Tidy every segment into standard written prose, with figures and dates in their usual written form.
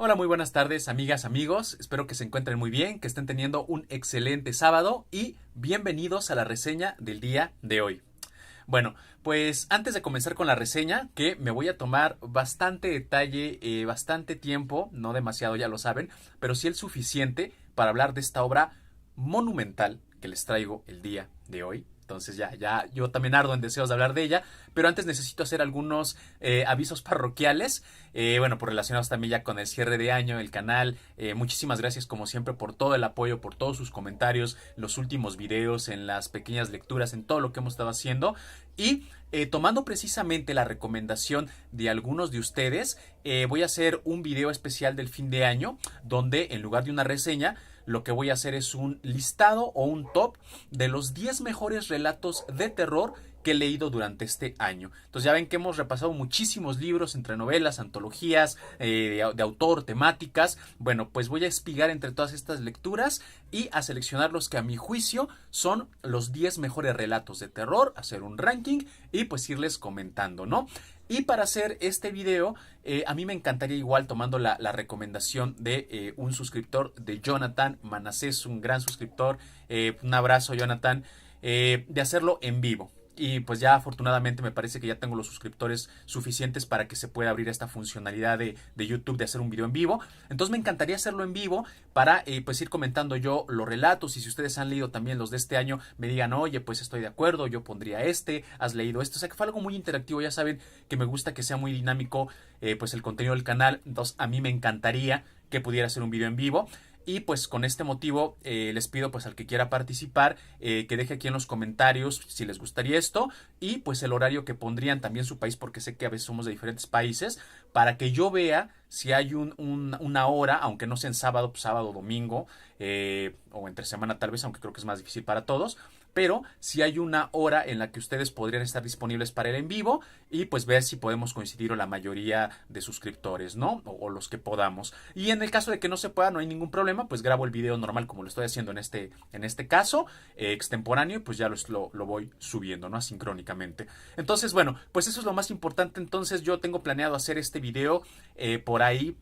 Hola, muy buenas tardes, amigas, amigos. Espero que se encuentren muy bien, que estén teniendo un excelente sábado y bienvenidos a la reseña del día de hoy. Bueno, pues antes de comenzar con la reseña, que me voy a tomar bastante detalle, bastante tiempo, no demasiado, ya lo saben, pero sí el suficiente para hablar de esta obra monumental que les traigo el día de hoy. Entonces yo también ardo en deseos de hablar de ella, pero antes necesito hacer algunos avisos parroquiales, bueno, pues relacionados también ya con el cierre de año, el canal. Muchísimas gracias como siempre por todo el apoyo, por todos sus comentarios, los últimos videos, en las pequeñas lecturas, en todo lo que hemos estado haciendo. Y tomando precisamente la recomendación de algunos de ustedes, voy a hacer un video especial del fin de año, donde en lugar de una reseña, lo que voy a hacer es un listado o un top de los 10 mejores relatos de terror que he leído durante este año. Entonces ya ven que hemos repasado muchísimos libros entre novelas, antologías, de autor, temáticas. Bueno, pues voy a espigar entre todas estas lecturas y a seleccionar los que a mi juicio son los 10 mejores relatos de terror, hacer un ranking y pues irles comentando, ¿no? Y para hacer este video, a mí me encantaría igual tomando la recomendación de un suscriptor, de Jonathan Manasés, un gran suscriptor. Un abrazo, Jonathan, de hacerlo en vivo. Y pues ya afortunadamente me parece que ya tengo los suscriptores suficientes para que se pueda abrir esta funcionalidad de YouTube de hacer un video en vivo. Entonces me encantaría hacerlo en vivo para pues ir comentando yo los relatos, y si ustedes han leído también los de este año, me digan, oye, pues estoy de acuerdo, yo pondría este, has leído esto. O sea que fue algo muy interactivo. Ya saben que me gusta que sea muy dinámico pues el contenido del canal. Entonces a mí me encantaría que pudiera hacer un video en vivo. Y pues con este motivo les pido pues al que quiera participar que deje aquí en los comentarios si les gustaría esto, y pues el horario que pondrían también su país, porque sé que a veces somos de diferentes países, para que yo vea si hay una hora, aunque no sea en sábado, pues sábado, domingo, o entre semana tal vez, aunque creo que es más difícil para todos. Pero si hay una hora en la que ustedes podrían estar disponibles para el en vivo, y pues ver si podemos coincidir o la mayoría de suscriptores, ¿no? O los que podamos. Y en el caso de que no se pueda, no hay ningún problema, pues grabo el video normal como lo estoy haciendo en este caso, extemporáneo, y pues ya lo voy subiendo, ¿no? Asincrónicamente. Entonces, bueno, pues eso es lo más importante. Entonces yo tengo planeado hacer este video por ahí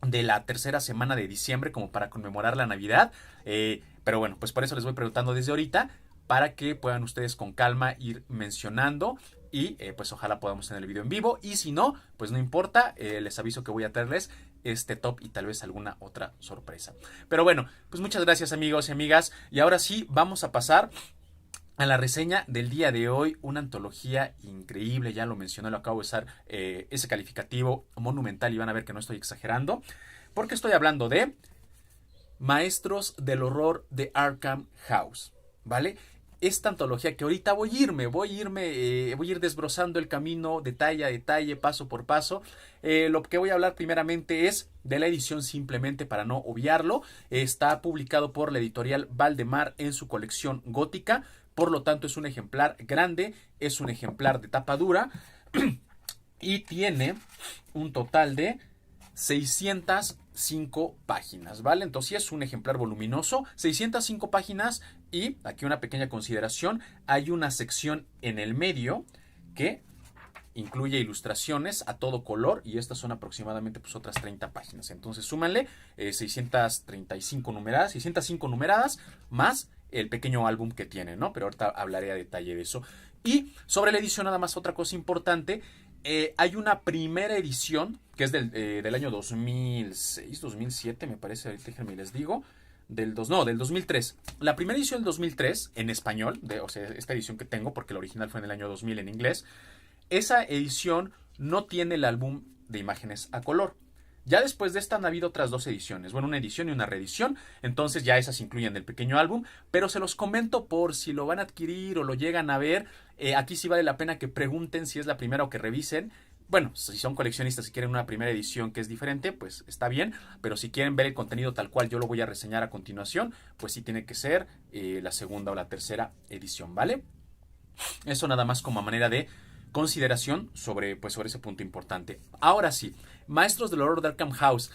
de la tercera semana de diciembre, como para conmemorar la Navidad. Pero bueno, pues por eso les voy preguntando desde ahorita, para que puedan ustedes con calma ir mencionando, y pues ojalá podamos tener el video en vivo. Y si no, pues no importa, les aviso que voy a traerles este top y tal vez alguna otra sorpresa. Pero bueno, pues muchas gracias, amigos y amigas, y ahora sí vamos a pasar a la reseña del día de hoy. Una antología increíble, ya lo mencioné, lo acabo de usar ese calificativo monumental, y van a ver que no estoy exagerando, porque estoy hablando de Maestros del Horror de Arkham House, ¿vale? Esta antología que ahorita voy a ir desbrozando el camino detalle a detalle, paso por paso. Lo que voy a hablar primeramente es de la edición, simplemente para no obviarlo. Está publicado por la editorial Valdemar en su colección gótica, por lo tanto es un ejemplar grande, es un ejemplar de tapa dura y tiene un total de 605 páginas, ¿vale? Entonces sí es un ejemplar voluminoso, 605 páginas. Y aquí una pequeña consideración: hay una sección en el medio que incluye ilustraciones a todo color, y estas son aproximadamente pues otras 30 páginas. Entonces súmanle 605 numeradas, más el pequeño álbum que tiene, ¿no? Pero ahorita hablaré a detalle de eso. Y sobre la edición, nada más otra cosa importante. Hay una primera edición que es del año 2006, 2007 me parece, ahorita déjenme les digo, del 2003. La primera edición del 2003 en español, o sea, esta edición que tengo, porque la original fue en el año 2000 en inglés. Esa edición no tiene el álbum de imágenes a color. Ya después de esta han habido otras dos ediciones, bueno, una edición y una reedición. Entonces ya esas incluyen el pequeño álbum, pero se los comento por si lo van a adquirir o lo llegan a ver. Aquí sí vale la pena que pregunten si es la primera, o que revisen. Bueno, si son coleccionistas y quieren una primera edición que es diferente, pues está bien. Pero si quieren ver el contenido tal cual yo lo voy a reseñar a continuación, pues sí tiene que ser la segunda o la tercera edición, ¿vale? Eso nada más como a manera de consideración sobre ese punto importante. Ahora sí, Maestros del Horror de Arkham House.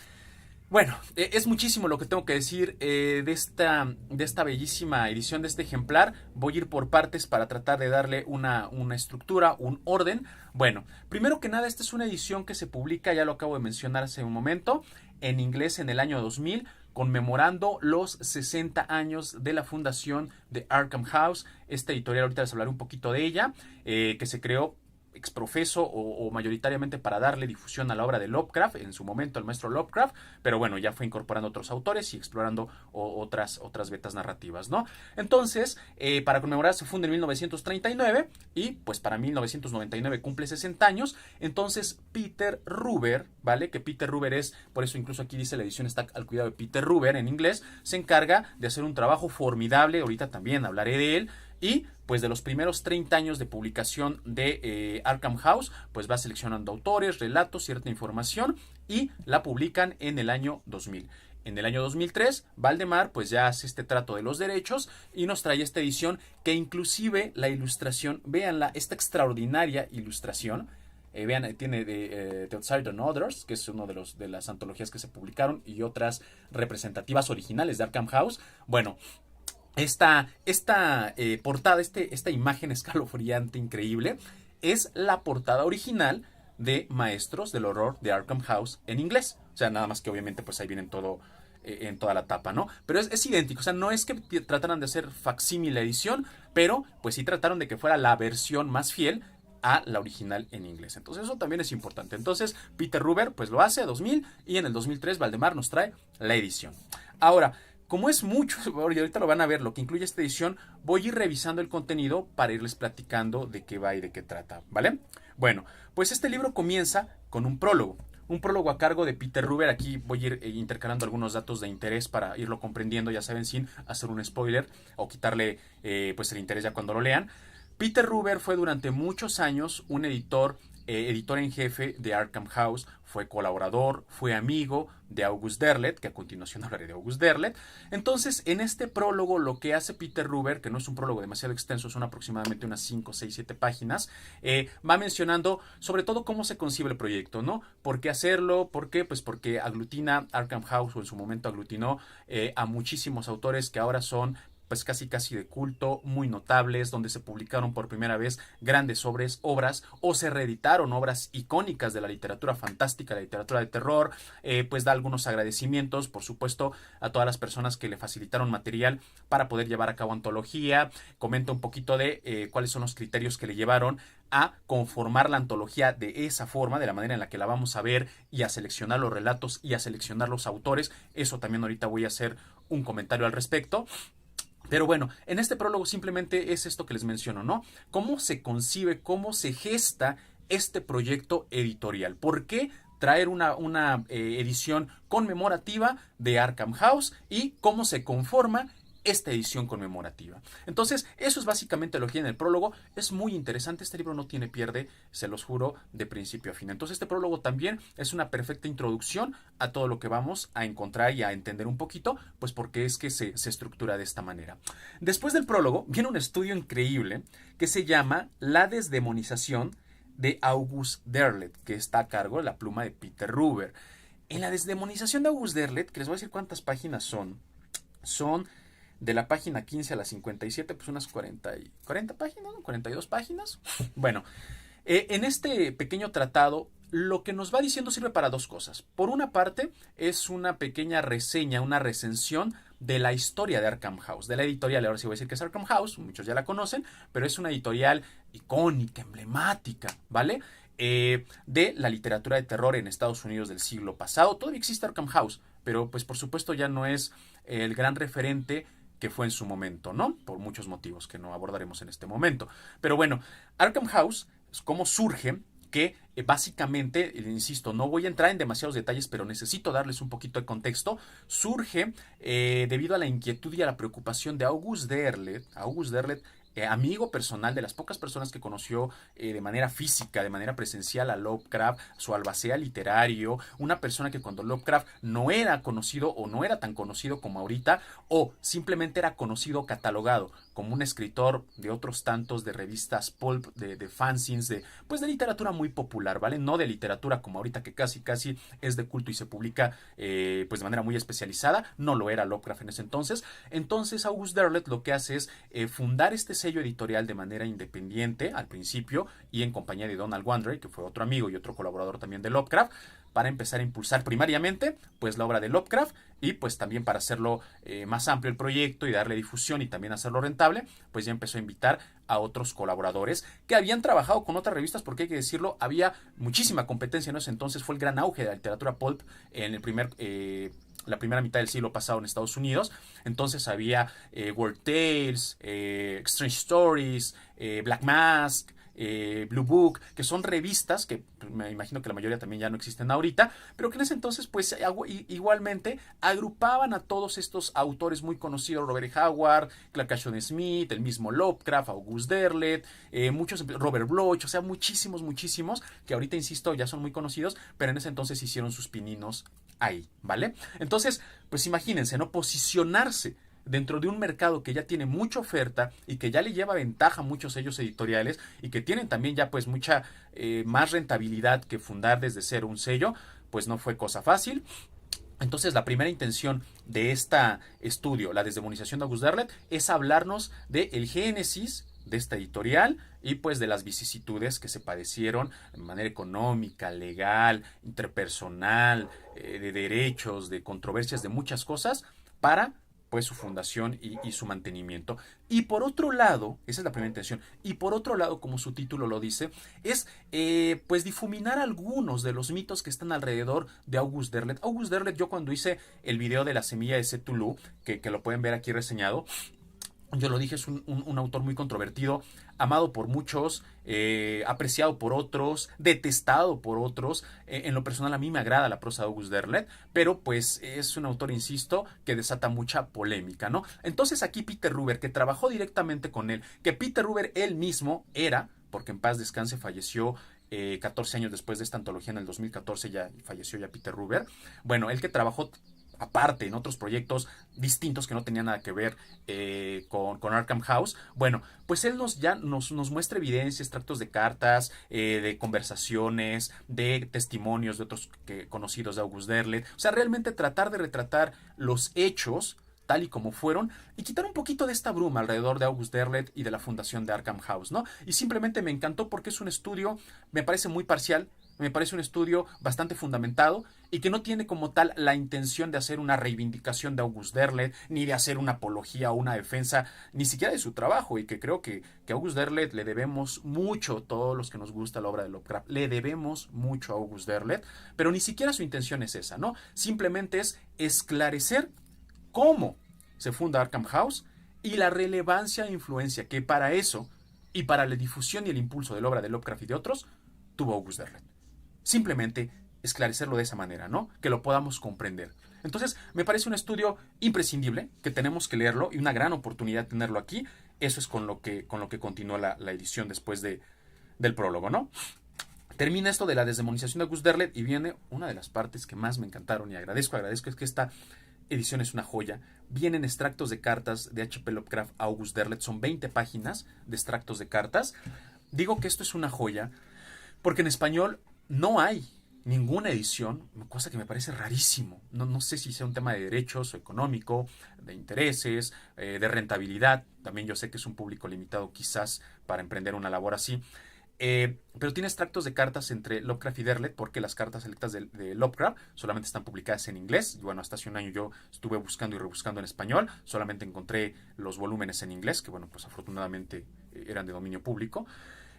Bueno, es muchísimo lo que tengo que decir de esta bellísima edición, de este ejemplar. Voy a ir por partes para tratar de darle una estructura, un orden. Bueno, primero que nada, esta es una edición que se publica, ya lo acabo de mencionar hace un momento, en inglés en el año 2000, conmemorando los 60 años de la fundación de Arkham House. Esta editorial, ahorita les hablaré un poquito de ella, que se creó exprofeso o mayoritariamente para darle difusión a la obra de Lovecraft, en su momento el maestro Lovecraft, pero bueno, ya fue incorporando otros autores y explorando otras vetas narrativas, ¿no? Entonces, para conmemorar se funda en 1939 y pues para 1999 cumple 60 años. Entonces Peter Ruber, ¿vale? Que Peter Ruber es, por eso incluso aquí dice la edición está al cuidado de Peter Ruber en inglés, se encarga de hacer un trabajo formidable, ahorita también hablaré de él. Y pues de los primeros 30 años de publicación de Arkham House, pues va seleccionando autores, relatos, cierta información y la publican en el año 2000. En el año 2003, Valdemar pues ya hace este trato de los derechos y nos trae esta edición que inclusive la ilustración, véanla, esta extraordinaria ilustración, vean, tiene de The Outsider and Others, que es uno de las antologías que se publicaron y otras representativas originales de Arkham House. Bueno, esta portada, esta imagen escalofriante, increíble, es la portada original de Maestros del Horror de Arkham House en inglés. O sea, nada más que obviamente pues ahí vienen todo en toda la tapa, ¿no? Pero es idéntico, o sea, no es que trataran de hacer facsímil edición, pero pues sí trataron de que fuera la versión más fiel a la original en inglés. Entonces eso también es importante. Entonces Peter Ruber pues lo hace 2000 y en el 2003 Valdemar nos trae la edición. Ahora, como es mucho, y ahorita lo van a ver, lo que incluye esta edición, voy a ir revisando el contenido para irles platicando de qué va y de qué trata, ¿vale? Bueno, pues este libro comienza con un prólogo a cargo de Peter Ruber. Aquí voy a ir intercalando algunos datos de interés para irlo comprendiendo, ya saben, sin hacer un spoiler o quitarle pues el interés ya cuando lo lean. Peter Ruber fue durante muchos años un editor en jefe de Arkham House, fue colaborador, fue amigo de August Derleth, que a continuación hablaré de August Derleth. Entonces, en este prólogo, lo que hace Peter Ruber, que no es un prólogo demasiado extenso, son aproximadamente unas 5, 6, 7 páginas, va mencionando sobre todo cómo se concibe el proyecto, ¿no? ¿Por qué hacerlo? ¿Por qué? Pues porque aglutina Arkham House, o en su momento aglutinó a muchísimos autores que ahora son pues casi de culto, muy notables, donde se publicaron por primera vez grandes obras o se reeditaron obras icónicas de la literatura fantástica, la literatura de terror. Pues da algunos agradecimientos, por supuesto, a todas las personas que le facilitaron material para poder llevar a cabo antología. Comenta un poquito de cuáles son los criterios que le llevaron a conformar la antología de esa forma, de la manera en la que la vamos a ver, y a seleccionar los relatos y a seleccionar los autores. Eso también ahorita voy a hacer un comentario al respecto. Pero bueno, en este prólogo simplemente es esto que les menciono, ¿no? ¿Cómo se concibe, cómo se gesta este proyecto editorial? ¿Por qué traer una edición conmemorativa de Arkham House y cómo se conforma esta edición conmemorativa? Entonces, eso es básicamente lo que hay en el prólogo. Es muy interesante, este libro no tiene pierde, se los juro, de principio a fin. Entonces, este prólogo también es una perfecta introducción a todo lo que vamos a encontrar y a entender un poquito, pues porque es que se estructura de esta manera. Después del prólogo, viene un estudio increíble que se llama La desdemonización de August Derleth, que está a cargo de la pluma de Peter Ruber. En la desdemonización de August Derleth, que les voy a decir cuántas páginas son de la página 15 a la 57, pues unas 40 páginas, ¿no? 42 páginas. Bueno, en este pequeño tratado, lo que nos va diciendo sirve para dos cosas. Por una parte, es una pequeña reseña, una recensión de la historia de Arkham House, de la editorial. Ahora sí voy a decir que es Arkham House, muchos ya la conocen, pero es una editorial icónica, emblemática, ¿vale? De la literatura de terror en Estados Unidos del siglo pasado. Todavía existe Arkham House, pero pues por supuesto ya no es el gran referente que fue en su momento, ¿no? Por muchos motivos que no abordaremos en este momento. Pero bueno, Arkham House, ¿cómo surge? Que básicamente, insisto, no voy a entrar en demasiados detalles, pero necesito darles un poquito de contexto. Surge debido a la inquietud y a la preocupación de August Derleth, amigo personal, de las pocas personas que conoció de manera física, de manera presencial a Lovecraft, su albacea literario, una persona que cuando Lovecraft no era conocido o no era tan conocido como ahorita, o simplemente era conocido, catalogado como un escritor de otros tantos, de revistas pulp, de fanzines, pues de literatura muy popular, ¿vale? No de literatura como ahorita que casi es de culto y se publica pues de manera muy especializada. No lo era Lovecraft en ese entonces. Entonces August Derleth lo que hace es fundar este sello editorial de manera independiente al principio y en compañía de Donald Wandrei, que fue otro amigo y otro colaborador también de Lovecraft, para empezar a impulsar primariamente pues la obra de Lovecraft y pues también para hacerlo más amplio el proyecto y darle difusión y también hacerlo rentable, pues ya empezó a invitar a otros colaboradores que habían trabajado con otras revistas, porque hay que decirlo, había muchísima competencia en ese entonces, fue el gran auge de la literatura pulp en la primera mitad del siglo pasado en Estados Unidos. Entonces había Weird Tales, Strange Stories, Black Mask, Blue Book, que son revistas que me imagino que la mayoría también ya no existen ahorita, pero que en ese entonces pues igualmente agrupaban a todos estos autores muy conocidos, Robert Howard, Clark Ashton Smith, el mismo Lovecraft, August Derleth, muchos, Robert Bloch, o sea, muchísimos, que ahorita, insisto, ya son muy conocidos, pero en ese entonces hicieron sus pininos ahí, ¿vale? Entonces, pues imagínense, ¿no? Posicionarse dentro de un mercado que ya tiene mucha oferta y que ya le lleva ventaja a muchos sellos editoriales y que tienen también ya pues mucha más rentabilidad que fundar desde cero un sello, pues no fue cosa fácil. Entonces la primera intención de este estudio, la desdemonización de August Derleth, es hablarnos del génesis de esta editorial y pues de las vicisitudes que se padecieron de manera económica, legal, interpersonal, de derechos, de controversias, de muchas cosas para pues su fundación y su mantenimiento. Y por otro lado, esa es la primera intención, y por otro lado, como su título lo dice, es pues difuminar algunos de los mitos que están alrededor de August Derleth. August Derleth, yo cuando hice el video de la semilla de Cthulhu, que lo pueden ver aquí reseñado, yo lo dije, es un autor muy controvertido, amado por muchos, apreciado por otros, detestado por otros. En lo personal a mí me agrada la prosa de August Derleth, pero pues es un autor, insisto, que desata mucha polémica, ¿no? Entonces aquí Peter Ruber, que trabajó directamente con él, que Peter Ruber él mismo era, porque en paz descanse, falleció 14 años después de esta antología, en el 2014 ya falleció ya Peter Ruber. Bueno, él que trabajó aparte en otros proyectos distintos que no tenían nada que ver con Arkham House, bueno, pues él nos muestra evidencia, extractos de cartas, de conversaciones, de testimonios de otros conocidos de August Derleth, o sea, realmente tratar de retratar los hechos tal y como fueron y quitar un poquito de esta bruma alrededor de August Derleth y de la fundación de Arkham House, ¿no? Y simplemente me encantó porque es un estudio, me parece muy parcial, me parece un estudio bastante fundamentado y que no tiene como tal la intención de hacer una reivindicación de August Derleth, ni de hacer una apología o una defensa, ni siquiera de su trabajo, y que creo que a August Derleth le debemos mucho, todos los que nos gusta la obra de Lovecraft, le debemos mucho a August Derleth, pero ni siquiera su intención es esa, ¿no? Simplemente es esclarecer cómo se funda Arkham House y la relevancia e influencia que para eso y para la difusión y el impulso de la obra de Lovecraft y de otros tuvo August Derleth. Simplemente esclarecerlo de esa manera, ¿no? Que lo podamos comprender. Entonces, me parece un estudio imprescindible, que tenemos que leerlo y una gran oportunidad tenerlo aquí. Eso es con lo que continúa la edición después del prólogo, ¿no? Termina esto de la desdemonización de August Derleth y viene una de las partes que más me encantaron y agradezco, es que esta edición es una joya. Vienen extractos de cartas de H.P. Lovecraft a August Derleth, son 20 páginas de extractos de cartas. Digo que esto es una joya porque en español no hay ninguna edición, cosa que me parece rarísimo. No sé si sea un tema de derechos o económico, de intereses, de rentabilidad. También yo sé que es un público limitado quizás para emprender una labor así. Pero tiene extractos de cartas entre Lovecraft y Derleth, porque las cartas selectas de Lovecraft solamente están publicadas en inglés. Y bueno, hasta hace un año yo estuve buscando y rebuscando en español, solamente encontré los volúmenes en inglés, que bueno, pues afortunadamente eran de dominio público.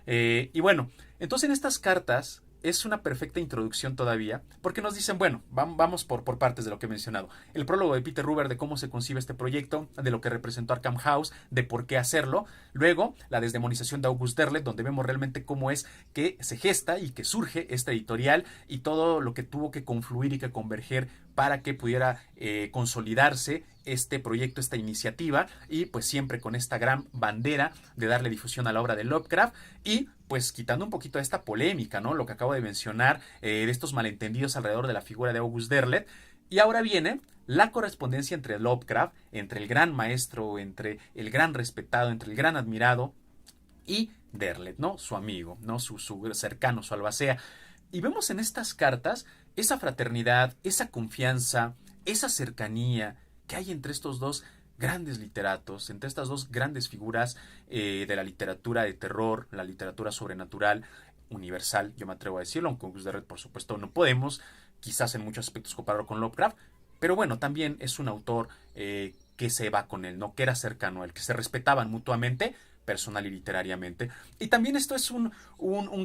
Y bueno, entonces en estas cartas es una perfecta introducción todavía, porque nos dicen, bueno, vamos por partes de lo que he mencionado. El prólogo de Peter Ruber de cómo se concibe este proyecto, de lo que representó Arkham House, de por qué hacerlo. Luego, la desdemonización de August Derleth, donde vemos realmente cómo es que se gesta y que surge esta editorial y todo lo que tuvo que confluir y que converger para que pudiera consolidarse este proyecto, esta iniciativa, y pues siempre con esta gran bandera de darle difusión a la obra de Lovecraft y pues quitando un poquito de esta polémica, ¿no? Lo que acabo de mencionar, de estos malentendidos alrededor de la figura de August Derleth. Y ahora viene la correspondencia entre Lovecraft, entre el gran maestro, entre el gran respetado, entre el gran admirado y Derleth, ¿no? Su amigo, ¿no? Su cercano, su albacea. Y vemos en estas cartas esa fraternidad, esa confianza, esa cercanía que hay entre estos dos grandes literatos, entre estas dos grandes figuras de la literatura de terror, la literatura sobrenatural, universal, yo me atrevo a decirlo, aunque con Red por supuesto no podemos, quizás en muchos aspectos compararlo con Lovecraft, pero bueno, también es un autor que se va con él, ¿no? Que era cercano a él, que se respetaban mutuamente personal y literariamente. Y también esto es un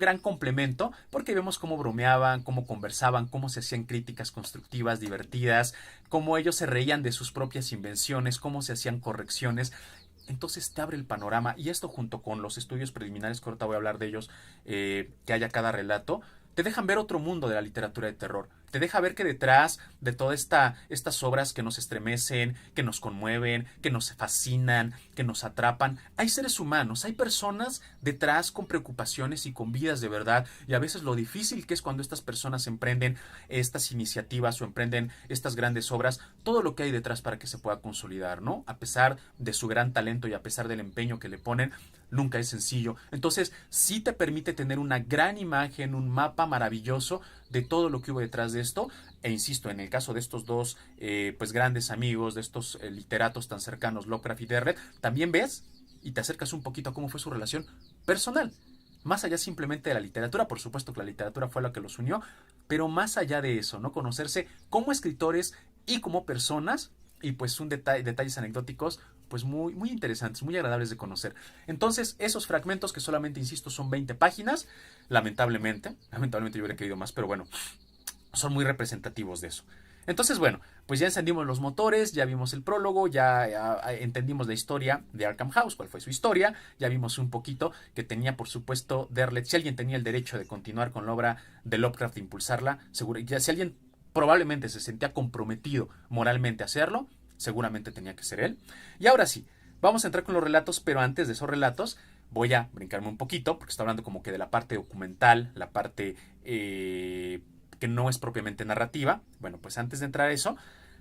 gran complemento porque vemos cómo bromeaban, cómo conversaban, cómo se hacían críticas constructivas, divertidas, cómo ellos se reían de sus propias invenciones, cómo se hacían correcciones. Entonces te abre el panorama y esto junto con los estudios preliminares, que ahorita voy a hablar de ellos, que haya cada relato, te dejan ver otro mundo de la literatura de terror. Te deja ver que detrás de todas estas obras que nos estremecen, que nos conmueven, que nos fascinan, que nos atrapan, hay seres humanos, hay personas detrás con preocupaciones y con vidas de verdad. Y a veces lo difícil que es cuando estas personas emprenden estas iniciativas o emprenden estas grandes obras, todo lo que hay detrás para que se pueda consolidar, ¿no? A pesar de su gran talento y a pesar del empeño que le ponen, nunca es sencillo. Entonces, sí te permite tener una gran imagen, un mapa maravilloso de todo lo que hubo detrás de esto. E insisto, en el caso de estos dos pues grandes amigos, de estos literatos tan cercanos, Lovecraft y Derred, también ves y te acercas un poquito a cómo fue su relación personal. Más allá simplemente de la literatura, por supuesto que la literatura fue la que los unió, pero más allá de eso, ¿no? Conocerse como escritores y como personas, y pues un detalles anecdóticos pues muy interesantes, muy agradables de conocer. Entonces, esos fragmentos que solamente, insisto, son 20 páginas, lamentablemente yo hubiera querido más, pero bueno, son muy representativos de eso. Entonces, bueno, pues ya encendimos los motores, ya vimos el prólogo, ya entendimos la historia de Arkham House, cuál fue su historia, ya vimos un poquito que tenía, por supuesto, Derlet, si alguien tenía el derecho de continuar con la obra de Lovecraft, de impulsarla, seguro, ya si alguien probablemente se sentía comprometido moralmente a hacerlo, seguramente tenía que ser él. Y ahora sí, vamos a entrar con los relatos, pero antes de esos relatos voy a brincarme un poquito, porque está hablando como que de la parte documental, la parte que no es propiamente narrativa. Bueno, pues antes de entrar a eso,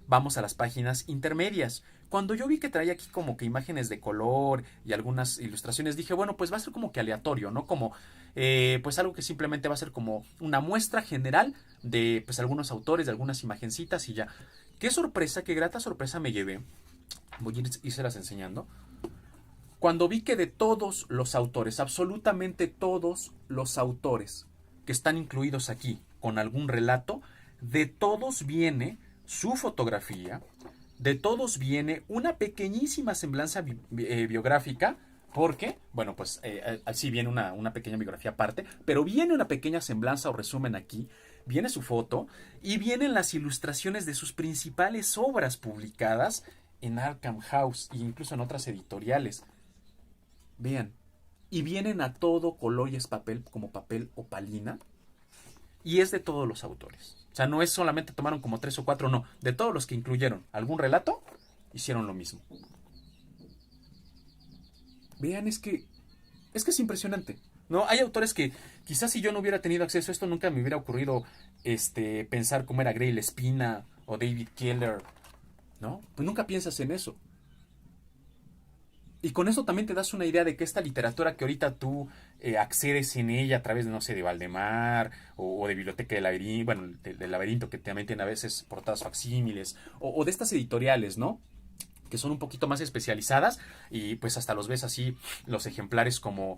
vamos a las páginas intermedias. Cuando yo vi que traía aquí como que imágenes de color y algunas ilustraciones, dije, bueno, pues va a ser como que aleatorio, ¿no? Como pues algo que simplemente va a ser como una muestra general de pues algunos autores, de algunas imagencitas y ya. Qué sorpresa, qué grata sorpresa me llevé. Voy a irselas enseñando. Cuando vi que de todos los autores, absolutamente todos los autores que están incluidos aquí con algún relato, de todos viene su fotografía, de todos viene una pequeñísima semblanza biográfica, porque, bueno, pues así viene una pequeña biografía aparte, pero viene una pequeña semblanza o resumen aquí, viene su foto y vienen las ilustraciones de sus principales obras publicadas en Arkham House e incluso en otras editoriales. Vean, y vienen a todo color y es papel, como papel opalina, y es de todos los autores. O sea, no es solamente tomaron como 3 o 4, no. De todos los que incluyeron algún relato, hicieron lo mismo. Vean, es que es impresionante. No, hay autores que quizás si yo no hubiera tenido acceso a esto, nunca me hubiera ocurrido pensar cómo era Grail Espina o David Keller, ¿no? Pues nunca piensas en eso. Y con eso también te das una idea de que esta literatura que ahorita tú accedes en ella a través de, no sé, de Valdemar o de Biblioteca del Laberinto, bueno, del Laberinto, que también tiene a veces portadas facsímiles, o de estas editoriales, ¿no? Que son un poquito más especializadas y pues hasta los ves así, los ejemplares como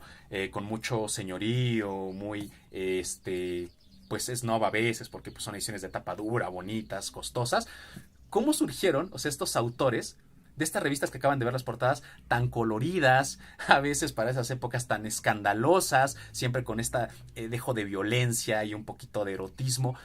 con mucho señorío, muy, pues snob a veces, porque pues, son ediciones de tapa dura, bonitas, costosas. ¿Cómo surgieron, o sea, estos autores de estas revistas que acaban de ver las portadas tan coloridas, a veces para esas épocas tan escandalosas, siempre con esta dejo de violencia y un poquito de erotismo?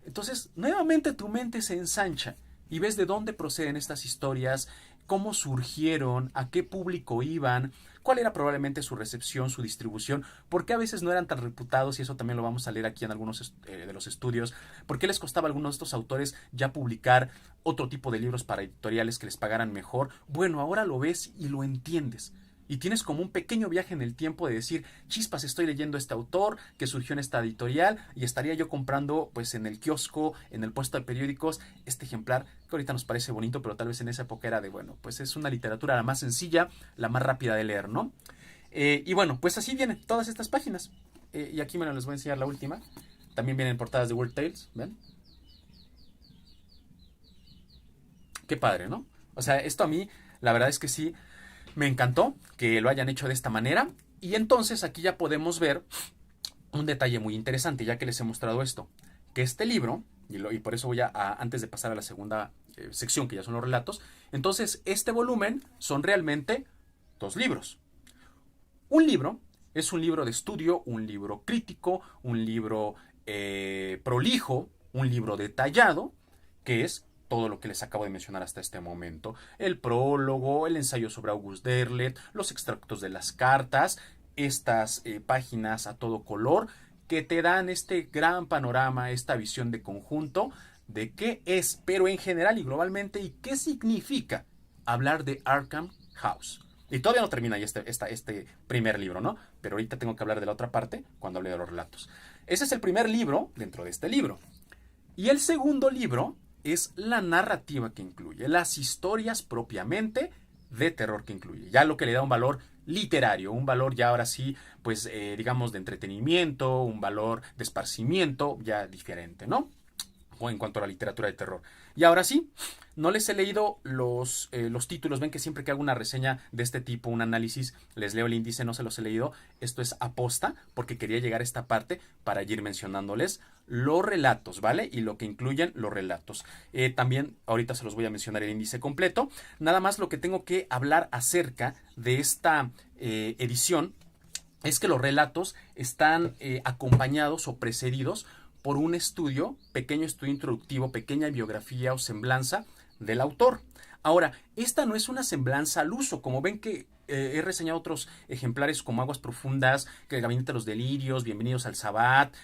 Entonces, nuevamente tu mente se ensancha y ves de dónde proceden estas historias, cómo surgieron, a qué público iban, cuál era probablemente su recepción, su distribución, por qué a veces no eran tan reputados, y eso también lo vamos a leer aquí en algunos de los estudios, por qué les costaba a algunos de estos autores ya publicar otro tipo de libros para editoriales que les pagaran mejor. Bueno, ahora lo ves y lo entiendes. Y tienes como un pequeño viaje en el tiempo de decir, chispas, estoy leyendo este autor que surgió en esta editorial y estaría yo comprando pues en el kiosco, en el puesto de periódicos, este ejemplar que ahorita nos parece bonito, pero tal vez en esa época era de, bueno, pues es una literatura la más sencilla, la más rápida de leer, ¿no? Y bueno, pues así vienen todas estas páginas. Y aquí me les voy a enseñar la última. También vienen portadas de Weird Tales, ¿ven? Qué padre, ¿no? O sea, esto a mí La verdad es que sí, me encantó que lo hayan hecho de esta manera. Y entonces aquí ya podemos ver un detalle muy interesante, ya que les he mostrado esto, que este libro, y por eso voy antes de pasar a la segunda sección, que ya son los relatos, entonces este volumen son realmente dos libros. Un libro es un libro de estudio, un libro crítico, un libro prolijo, un libro detallado, que es todo lo que les acabo de mencionar hasta este momento. El prólogo, el ensayo sobre August Derleth, los extractos de las cartas, estas páginas a todo color que te dan este gran panorama, esta visión de conjunto de qué es, pero en general y globalmente, y qué significa hablar de Arkham House. Y todavía no termina ahí este primer libro, ¿no? Pero ahorita tengo que hablar de la otra parte cuando hable de los relatos. Ese es el primer libro dentro de este libro. Y el segundo libro es la narrativa que incluye, las historias propiamente de terror que incluye. Ya lo que le da un valor literario, un valor ya ahora sí, pues digamos de entretenimiento, un valor de esparcimiento ya diferente, ¿no? O en cuanto a la literatura de terror. Y ahora sí, no les he leído los títulos. Ven que siempre que hago una reseña de este tipo, un análisis, les leo el índice, no se los he leído. Esto es aposta, porque quería llegar a esta parte para ir mencionándoles los relatos, ¿vale? Y lo que incluyen los relatos. También ahorita se los voy a mencionar el índice completo. Nada más lo que tengo que hablar acerca de esta edición es que los relatos están acompañados o precedidos por un estudio, pequeño estudio introductivo, pequeña biografía o semblanza del autor. Ahora, esta no es una semblanza al uso, como ven que he reseñado otros ejemplares como Aguas Profundas, que el Gabinete de los Delirios, Bienvenidos al Sabbat,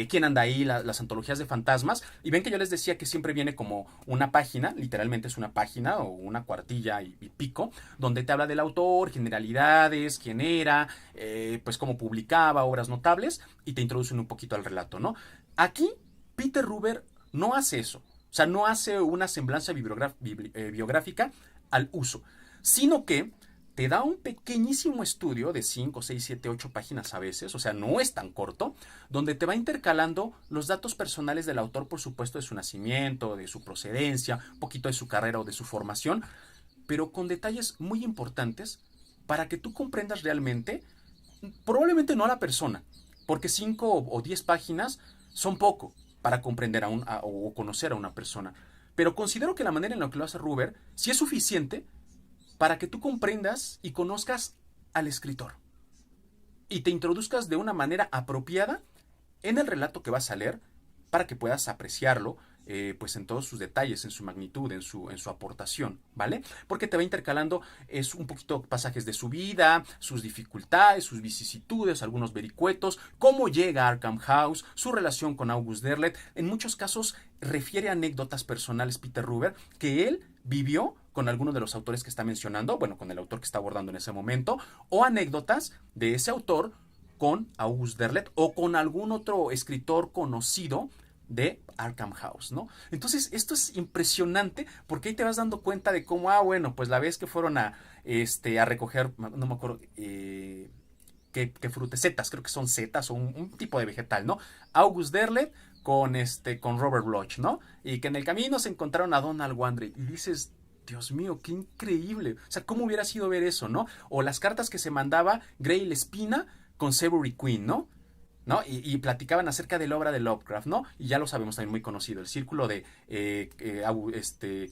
¿Quién anda ahí? Las antologías de fantasmas. Y ven que yo les decía que siempre viene como una página, literalmente es una página o una cuartilla y pico, donde te habla del autor, generalidades, quién era, pues cómo publicaba, obras notables, y te introducen un poquito al relato, ¿no? Aquí, Peter Ruber no hace eso. O sea, no hace una semblanza biográfica al uso, sino que te da un pequeñísimo estudio de 5, 6, 7, 8 páginas a veces, o sea, no es tan corto, donde te va intercalando los datos personales del autor, por supuesto, de su nacimiento, de su procedencia, un poquito de su carrera o de su formación, pero con detalles muy importantes para que tú comprendas realmente, probablemente no a la persona, porque 5 o 10 páginas son poco para comprender o conocer a una persona, pero considero que la manera en la que lo hace Ruber sí es suficiente para que tú comprendas y conozcas al escritor y te introduzcas de una manera apropiada en el relato que vas a leer para que puedas apreciarlo pues en todos sus detalles, en su magnitud, en su aportación, ¿vale? Porque te va intercalando un poquito pasajes de su vida, sus dificultades, sus vicisitudes, algunos vericuetos, cómo llega a Arkham House, su relación con August Derleth. En muchos casos refiere anécdotas personales Peter Ruber que él vivió con alguno de los autores que está mencionando, bueno, con el autor que está abordando en ese momento, o anécdotas de ese autor con August Derleth o con algún otro escritor conocido de Arkham House, ¿no? Entonces, esto es impresionante porque ahí te vas dando cuenta de cómo, bueno, pues la vez que fueron a recoger, no me acuerdo, qué frutas, setas, creo que son setas o un tipo de vegetal, ¿no? August Derleth con Robert Bloch, ¿no? Y que en el camino se encontraron a Donald Wandrey y dices, Dios mío, qué increíble. O sea, ¿cómo hubiera sido ver eso, no? O las cartas que se mandaba Grail Espina con Severy Queen, ¿no? Y platicaban acerca de la obra de Lovecraft, ¿no? Y ya lo sabemos también muy conocido, el círculo de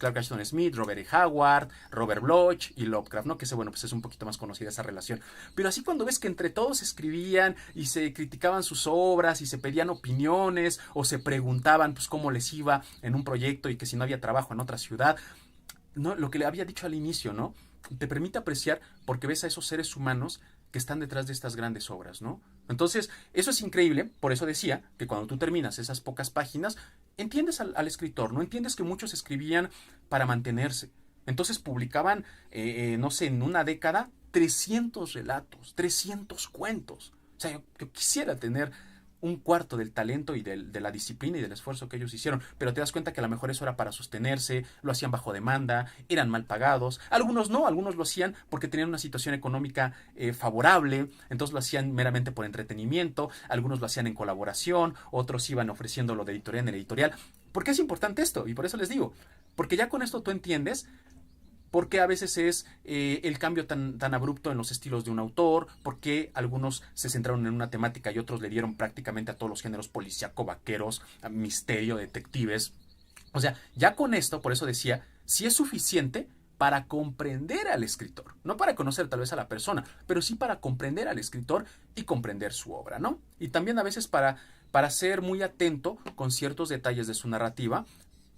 Clark Ashton Smith, Robert E. Howard, Robert Bloch y Lovecraft, ¿no? Que bueno, pues es un poquito más conocida esa relación. Pero así cuando ves que entre todos escribían y se criticaban sus obras y se pedían opiniones o se preguntaban pues cómo les iba en un proyecto y que si no había trabajo en otra ciudad, ¿no? Lo que le había dicho al inicio, ¿no? Te permite apreciar porque ves a esos seres humanos que están detrás de estas grandes obras, ¿no? Entonces, eso es increíble, por eso decía que cuando tú terminas esas pocas páginas, entiendes al escritor, ¿no? Entiendes que muchos escribían para mantenerse. Entonces publicaban, no sé, en una década, 300 relatos, 300 cuentos. O sea, yo quisiera tener un cuarto del talento y de la disciplina y del esfuerzo que ellos hicieron, pero te das cuenta que a lo mejor eso era para sostenerse, lo hacían bajo demanda, eran mal pagados, algunos no, algunos lo hacían porque tenían una situación económica favorable, entonces lo hacían meramente por entretenimiento, algunos lo hacían en colaboración, otros iban ofreciéndolo de editorial en editorial. ¿Por qué es importante esto? Y por eso les digo, porque ya con esto tú entiendes ¿Por qué a veces es el cambio tan abrupto en los estilos de un autor? ¿Por qué algunos se centraron en una temática y otros le dieron prácticamente a todos los géneros policíaco, vaqueros, misterio, detectives? O sea, ya con esto, por eso decía, si es suficiente para comprender al escritor, no para conocer tal vez a la persona, pero sí para comprender al escritor y comprender su obra, ¿no? Y también a veces para ser muy atento con ciertos detalles de su narrativa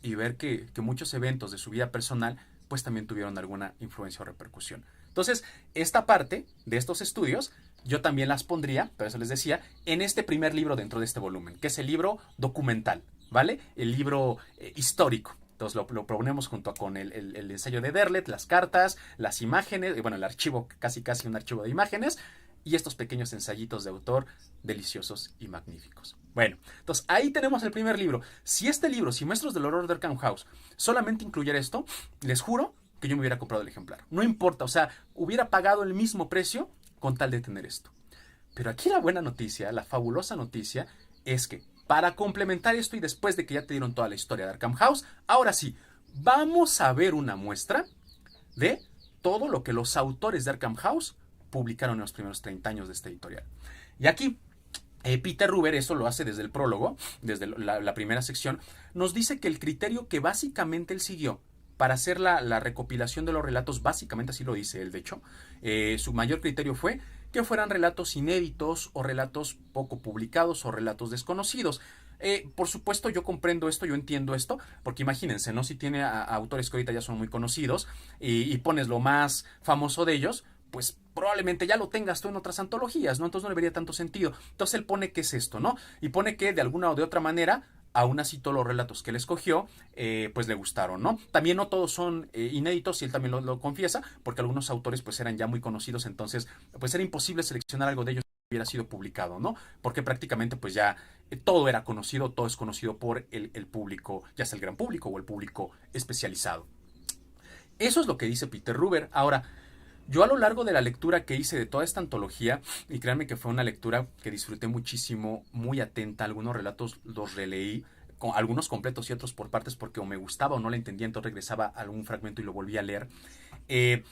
y ver que muchos eventos de su vida personal pues también tuvieron alguna influencia o repercusión. Entonces, esta parte de estos estudios yo también las pondría, pero eso les decía, en este primer libro dentro de este volumen, que es el libro documental, ¿vale? El libro histórico. Entonces lo proponemos junto con el ensayo de Derlet, las cartas, las imágenes, bueno, el archivo, casi un archivo de imágenes, y estos pequeños ensayitos de autor deliciosos y magníficos. Bueno, entonces ahí tenemos el primer libro. Si este libro, si Maestros del Horror de Arkham House, solamente incluyera esto, les juro que yo me hubiera comprado el ejemplar. No importa, o sea, hubiera pagado el mismo precio con tal de tener esto. Pero aquí la buena noticia, la fabulosa noticia, es que para complementar esto y después de que ya te dieron toda la historia de Arkham House, ahora sí, vamos a ver una muestra de todo lo que los autores de Arkham House publicaron en los primeros 30 años de esta editorial. Y aquí Peter Ruber, eso lo hace desde el prólogo, desde la primera sección, nos dice que el criterio que básicamente él siguió para hacer la recopilación de los relatos, básicamente así lo dice él, de hecho, su mayor criterio fue que fueran relatos inéditos o relatos poco publicados o relatos desconocidos. Por supuesto, yo comprendo esto, yo entiendo esto, porque imagínense, ¿no? Si tiene a autores que ahorita ya son muy conocidos y pones lo más famoso de ellos, pues probablemente ya lo tengas tú en otras antologías, ¿no? Entonces no le vería tanto sentido. Entonces él pone que es esto, ¿no? Y pone que de alguna o de otra manera, aún así todos los relatos que él escogió, pues le gustaron, ¿no? También no todos son inéditos y él también lo confiesa, porque algunos autores pues eran ya muy conocidos, entonces pues era imposible seleccionar algo de ellos que hubiera sido publicado, ¿no? Porque prácticamente pues ya todo era conocido, todo es conocido por el público, ya sea el gran público o el público especializado. Eso es lo que dice Peter Ruber. Ahora, yo a lo largo de la lectura que hice de toda esta antología, y créanme que fue una lectura que disfruté muchísimo, muy atenta, algunos relatos los releí, algunos completos y otros por partes porque o me gustaba o no la entendía, entonces regresaba a algún fragmento y lo volví a leer. Eh,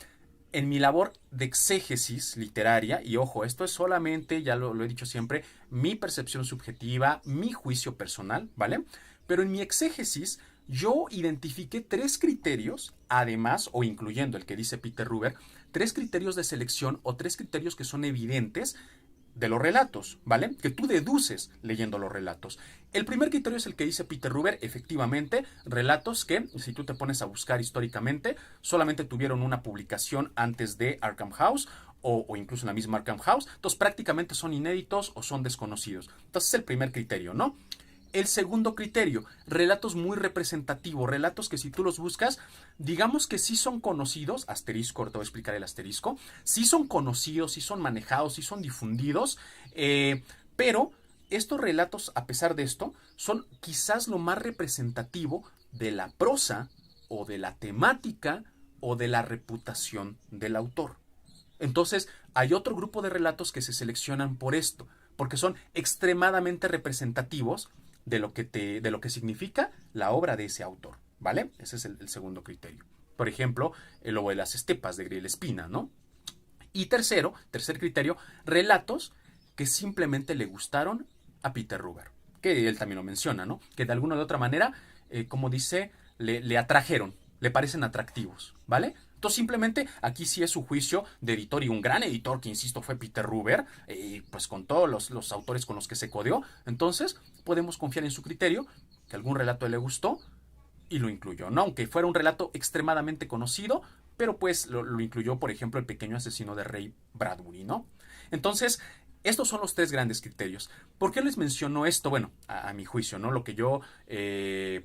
en mi labor de exégesis literaria, y ojo, esto es solamente, ya lo he dicho siempre, mi percepción subjetiva, mi juicio personal, ¿vale? Pero en mi exégesis yo identifiqué tres criterios, además, o incluyendo el que dice Peter Ruber, tres criterios de selección o tres criterios que son evidentes de los relatos, ¿vale? Que tú deduces leyendo los relatos. El primer criterio es el que dice Peter Ruber, efectivamente, relatos que, si tú te pones a buscar históricamente, solamente tuvieron una publicación antes de Arkham House o incluso en la misma Arkham House, entonces prácticamente son inéditos o son desconocidos. Entonces es el primer criterio, ¿no? El segundo criterio, relatos muy representativos, relatos que si tú los buscas, digamos que sí son conocidos, asterisco, ahorita voy a explicar el asterisco, sí son conocidos, sí son manejados, sí son difundidos, pero estos relatos, a pesar de esto, son quizás lo más representativo de la prosa o de la temática o de la reputación del autor. Entonces, hay otro grupo de relatos que se seleccionan por esto, porque son extremadamente representativos de lo que significa la obra de ese autor, ¿vale? Ese es el segundo criterio. Por ejemplo, el lobo de las estepas de Gabriel Espina, ¿no? Y tercer criterio, relatos que simplemente le gustaron a Peter Ruber, que él también lo menciona, ¿no? Que de alguna u otra manera, como dice, le atrajeron, le parecen atractivos, ¿vale? Entonces simplemente aquí sí es su juicio de editor y un gran editor que insisto fue Peter Ruber, pues con todos los autores con los que se codeó, entonces podemos confiar en su criterio, que algún relato le gustó y lo incluyó, ¿no? Aunque fuera un relato extremadamente conocido, pero pues lo incluyó, por ejemplo, el pequeño asesino de Ray Bradbury, ¿no? Entonces, estos son los tres grandes criterios. ¿Por qué les menciono esto? Bueno, a mi juicio, ¿no? Lo que yo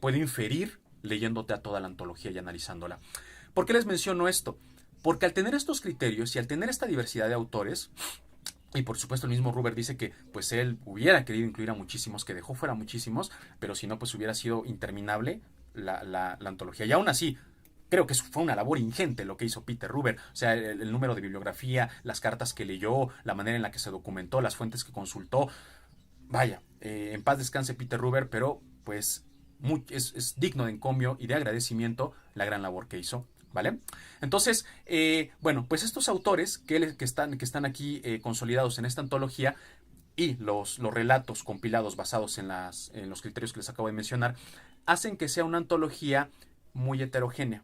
puedo inferir leyéndote a toda la antología y analizándola. ¿Por qué les menciono esto? Porque al tener estos criterios y al tener esta diversidad de autores, y por supuesto el mismo Ruber dice que pues él hubiera querido incluir a muchísimos, que dejó fuera muchísimos, pero si no pues hubiera sido interminable la antología. Y aún así, creo que fue una labor ingente lo que hizo Peter Ruber. O sea, el número de bibliografía, las cartas que leyó, la manera en la que se documentó, las fuentes que consultó. Vaya, en paz descanse Peter Ruber, pero pues es digno de encomio y de agradecimiento la gran labor que hizo ¿vale? Entonces, bueno, pues estos autores que están aquí consolidados en esta antología y los relatos compilados basados en los criterios que les acabo de mencionar, hacen que sea una antología muy heterogénea,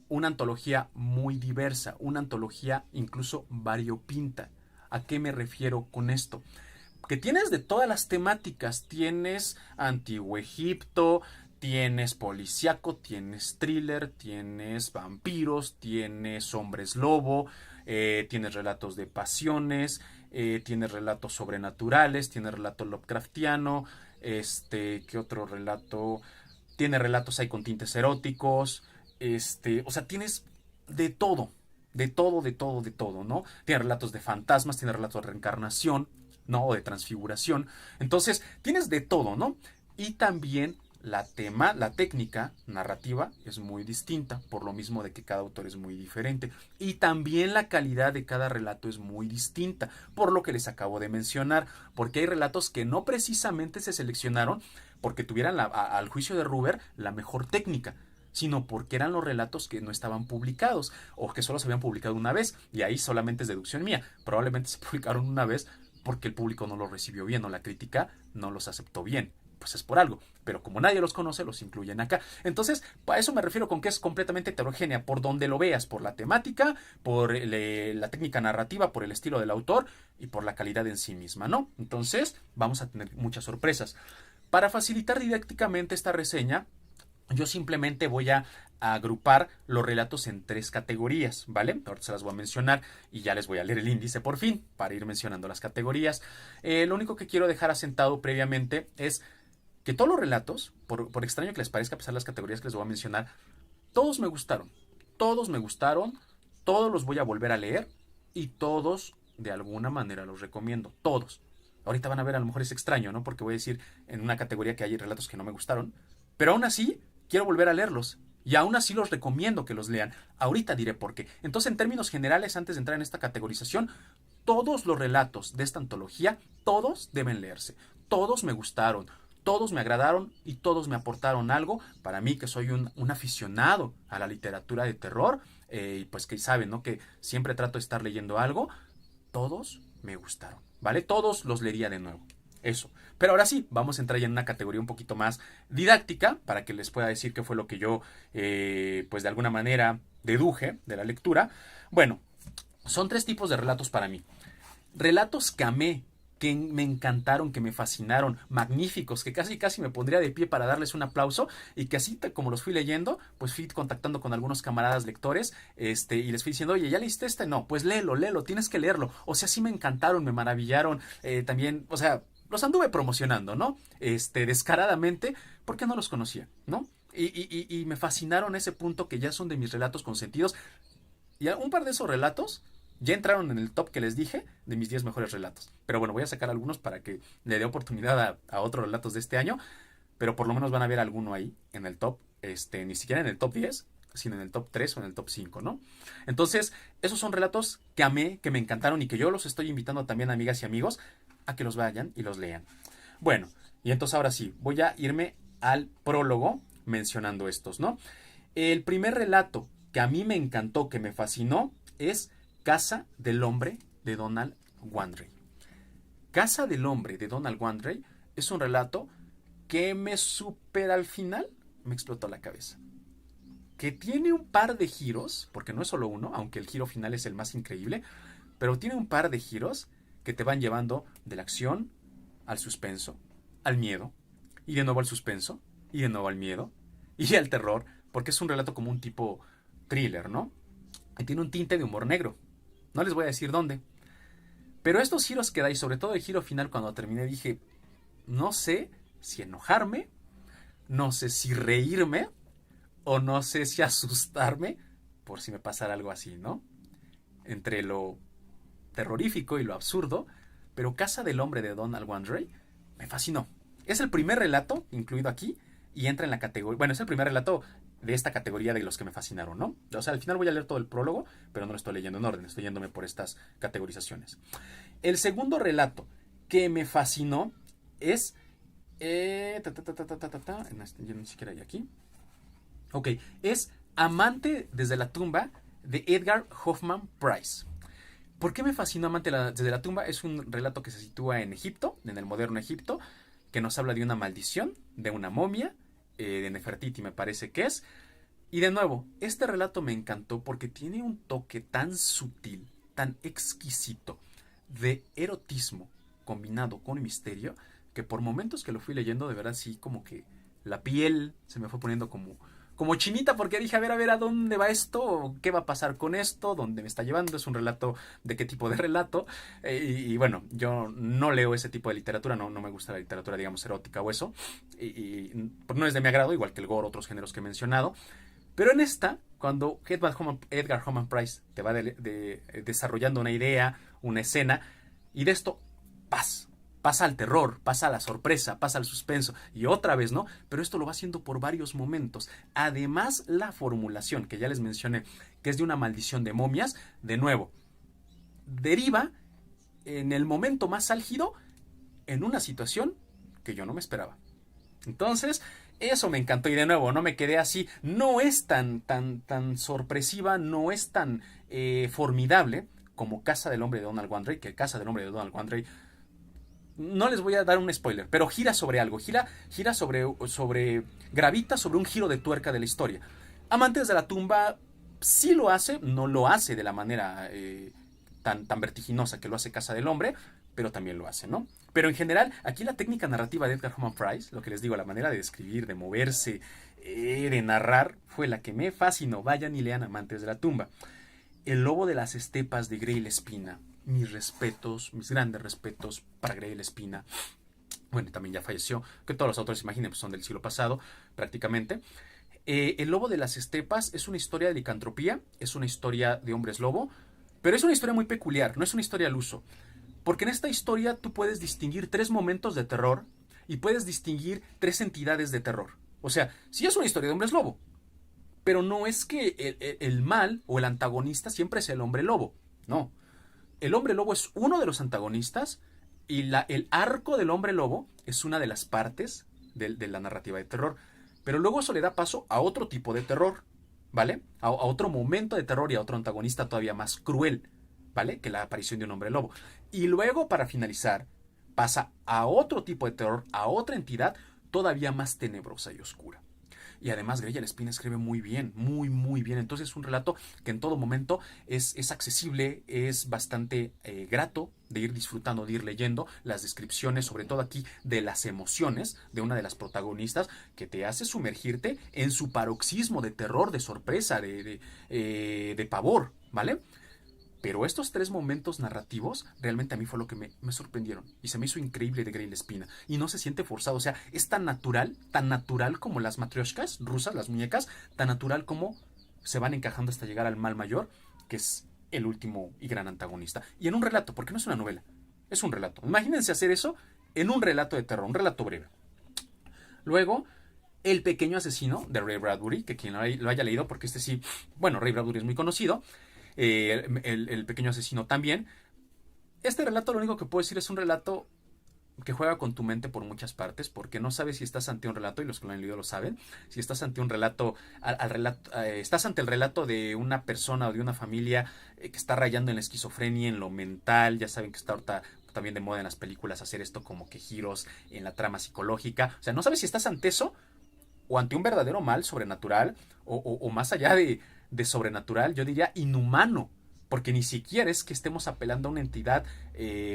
una antología muy diversa, una antología incluso variopinta. ¿A qué me refiero con esto? Que tienes de todas las temáticas, tienes Antiguo Egipto, tienes policíaco, tienes thriller, tienes vampiros, tienes hombres lobo, tienes relatos de pasiones, tienes relatos sobrenaturales, tienes relato Lovecraftiano, ¿qué otro relato? Tiene relatos ahí con tintes eróticos, o sea, tienes de todo, de todo, de todo, de todo, ¿no? Tiene relatos de fantasmas, tiene relatos de reencarnación, ¿no? O de transfiguración. Entonces, tienes de todo, ¿no? Y también la técnica narrativa es muy distinta, por lo mismo de que cada autor es muy diferente. Y también la calidad de cada relato es muy distinta, por lo que les acabo de mencionar, porque hay relatos que no precisamente se seleccionaron porque tuvieran al juicio de Ruber la mejor técnica, sino porque eran los relatos que no estaban publicados o que solo se habían publicado una vez, y ahí solamente es deducción mía. Probablemente se publicaron una vez porque el público no los recibió bien o la crítica no los aceptó bien. Pues es por algo, pero como nadie los conoce, los incluyen acá. Entonces, a eso me refiero con que es completamente heterogénea, por donde lo veas, por la temática, por la técnica narrativa, por el estilo del autor y por la calidad en sí misma, ¿no? Entonces, vamos a tener muchas sorpresas. Para facilitar didácticamente esta reseña, yo simplemente voy a agrupar los relatos en 3 categorías, ¿vale? Ahora se las voy a mencionar y ya les voy a leer el índice por fin para ir mencionando las categorías. Lo único que quiero dejar asentado previamente es que todos los relatos, por extraño que les parezca, a pesar de las categorías que les voy a mencionar, todos me gustaron, todos los voy a volver a leer y todos de alguna manera los recomiendo, todos. Ahorita van a ver, a lo mejor es extraño, ¿no? Porque voy a decir en una categoría que hay relatos que no me gustaron, pero aún así quiero volver a leerlos. Y aún así los recomiendo que los lean. Ahorita diré por qué. Entonces, en términos generales, antes de entrar en esta categorización, todos los relatos de esta antología, todos deben leerse. Todos me gustaron, todos me agradaron y todos me aportaron algo. Para mí, que soy un aficionado a la literatura de terror, y pues que saben, ¿no? Que siempre trato de estar leyendo algo. Todos me gustaron, ¿vale? Todos los leería de nuevo. Eso. Pero ahora sí, vamos a entrar ya en una categoría un poquito más didáctica para que les pueda decir qué fue lo que yo, pues de alguna manera, deduje de la lectura. Bueno, son 3 tipos de relatos para mí. Relatos que amé, que me encantaron, que me fascinaron, magníficos, que casi casi me pondría de pie para darles un aplauso y que así como los fui leyendo, pues fui contactando con algunos camaradas lectores, y les fui diciendo, oye, ¿ya leíste este? No, pues léelo, tienes que leerlo. O sea, sí me encantaron, me maravillaron, también, o sea, los anduve promocionando, ¿no? Descaradamente, porque no los conocía, ¿no? Y me fascinaron a ese punto que ya son de mis relatos consentidos. Y un par de esos relatos ya entraron en el top que les dije de mis 10 mejores relatos. Pero bueno, voy a sacar algunos para que le dé oportunidad a otros relatos de este año. Pero por lo menos van a ver alguno ahí en el top, ni siquiera en el top 10, sino en el top 3 o en el top 5, ¿no? Entonces, esos son relatos que amé, que me encantaron y que yo los estoy invitando también, amigas y amigos, a que los vayan y los lean. Bueno, y entonces ahora sí, voy a irme al prólogo mencionando estos, ¿no? El primer relato que a mí me encantó, que me fascinó, es Casa del Hombre de Donald Wandrei. Casa del Hombre de Donald Wandrei es un relato que me supera al final, me explotó la cabeza. Que tiene un par de giros, porque no es solo uno, aunque el giro final es el más increíble, pero tiene un par de giros que te van llevando de la acción al suspenso, al miedo, y de nuevo al suspenso, y de nuevo al miedo, y al terror, porque es un relato como un tipo thriller, ¿no? Y tiene un tinte de humor negro. No les voy a decir dónde. Pero estos giros que da, y sobre todo el giro final cuando terminé, dije, no sé si enojarme, no sé si reírme, o no sé si asustarme por si me pasara algo así, ¿no? Entre lo terrorífico y lo absurdo, pero Casa del Hombre de Donald Wandrei me fascinó. Es el primer relato incluido aquí y entra en la categoría, bueno, es el primer relato de esta categoría de los que me fascinaron, ¿no? O sea, al final voy a leer todo el prólogo, pero no lo estoy leyendo en orden, estoy yéndome por estas categorizaciones. El segundo relato que me fascinó es... yo ni siquiera hay aquí. Ok, es Amante desde la tumba de Edgar Hoffman Price. ¿Por qué me fascinó Amante desde la tumba? Es un relato que se sitúa en Egipto, en el moderno Egipto, que nos habla de una maldición, de una momia, de Nefertiti me parece que es. Y de nuevo, este relato me encantó porque tiene un toque tan sutil, tan exquisito, de erotismo combinado con misterio, que por momentos que lo fui leyendo, de verdad sí, como que la piel se me fue poniendo como chinita, porque dije, a ver, ¿a dónde va esto? ¿Qué va a pasar con esto? ¿Dónde me está llevando? ¿Es un relato? ¿De qué tipo de relato? Y bueno, yo no leo ese tipo de literatura, no me gusta la literatura, digamos, erótica o eso, pues no es de mi agrado, igual que el gore, otros géneros que he mencionado, pero en esta, cuando Edgar Hoffman Price te va desarrollando una idea, una escena, y de esto pasa al terror, pasa a la sorpresa, pasa al suspenso, y otra vez, ¿no? Pero esto lo va haciendo por varios momentos. Además, la formulación, que ya les mencioné, que es de una maldición de momias, de nuevo, deriva en el momento más álgido en una situación que yo no me esperaba. Entonces, eso me encantó y de nuevo, no me quedé así. No es tan sorpresiva, no es tan formidable como Casa del Hombre de Donald Wandrey, que Casa del Hombre de Donald Wandrey, no les voy a dar un spoiler, pero gira sobre algo, gira gravita sobre un giro de tuerca de la historia. Amantes de la tumba sí lo hace, no lo hace de la manera tan vertiginosa que lo hace Casa del Hombre, pero también lo hace, ¿no? Pero en general, aquí la técnica narrativa de Edgar Hoffman Price, lo que les digo, la manera de escribir, de moverse, de narrar, fue la que me fascinó. Vayan y lean Amantes de la tumba. El lobo de las estepas de Grey Espina. Mis respetos, mis grandes respetos para Grey Espina. Bueno, también ya falleció, que todos los autores, imaginen, pues son del siglo pasado, prácticamente. El lobo de las estepas es una historia de licantropía, es una historia de hombres lobo, pero es una historia muy peculiar, no es una historia al uso. Porque en esta historia tú puedes distinguir 3 momentos de terror y puedes distinguir 3 entidades de terror. O sea, sí es una historia de hombres lobo, pero no es que el mal o el antagonista siempre sea el hombre lobo. No. El hombre lobo es uno de los antagonistas y el arco del hombre lobo es una de las partes de la narrativa de terror. Pero luego eso le da paso a otro tipo de terror, ¿vale? A otro momento de terror y a otro antagonista todavía más cruel, ¿vale? Que la aparición de un hombre lobo. Y luego, para finalizar, pasa a otro tipo de terror, a otra entidad todavía más tenebrosa y oscura. Y además Grey Espina escribe muy bien, muy bien. Entonces es un relato que en todo momento es accesible, es bastante grato de ir disfrutando, de ir leyendo las descripciones, sobre todo aquí de las emociones de una de las protagonistas, que te hace sumergirte en su paroxismo de terror, de sorpresa, de pavor, ¿vale? Pero estos 3 momentos narrativos realmente a mí fue lo que me sorprendieron. Y se me hizo increíble de Grey Espina. Y no se siente forzado. O sea, es tan natural como las matrioshkas rusas, las muñecas, tan natural como se van encajando hasta llegar al mal mayor, que es el último y gran antagonista. Y en un relato, porque no es una novela, es un relato. Imagínense hacer eso en un relato de terror, un relato breve. Luego, El pequeño asesino de Ray Bradbury, que quien lo haya leído, porque este sí, bueno, Ray Bradbury es muy conocido. El pequeño asesino también. Este relato, lo único que puedo decir, es un relato que juega con tu mente por muchas partes, porque no sabes si estás ante un relato, y los que lo han leído lo saben, si estás ante un relato, estás ante el relato de una persona o de una familia que está rayando en la esquizofrenia, en lo mental. Ya saben que está ahorita también de moda en las películas hacer esto, como que giros en la trama psicológica. O sea, no sabes si estás ante eso o ante un verdadero mal sobrenatural, o más allá de sobrenatural, yo diría inhumano, porque ni siquiera es que estemos apelando a una entidad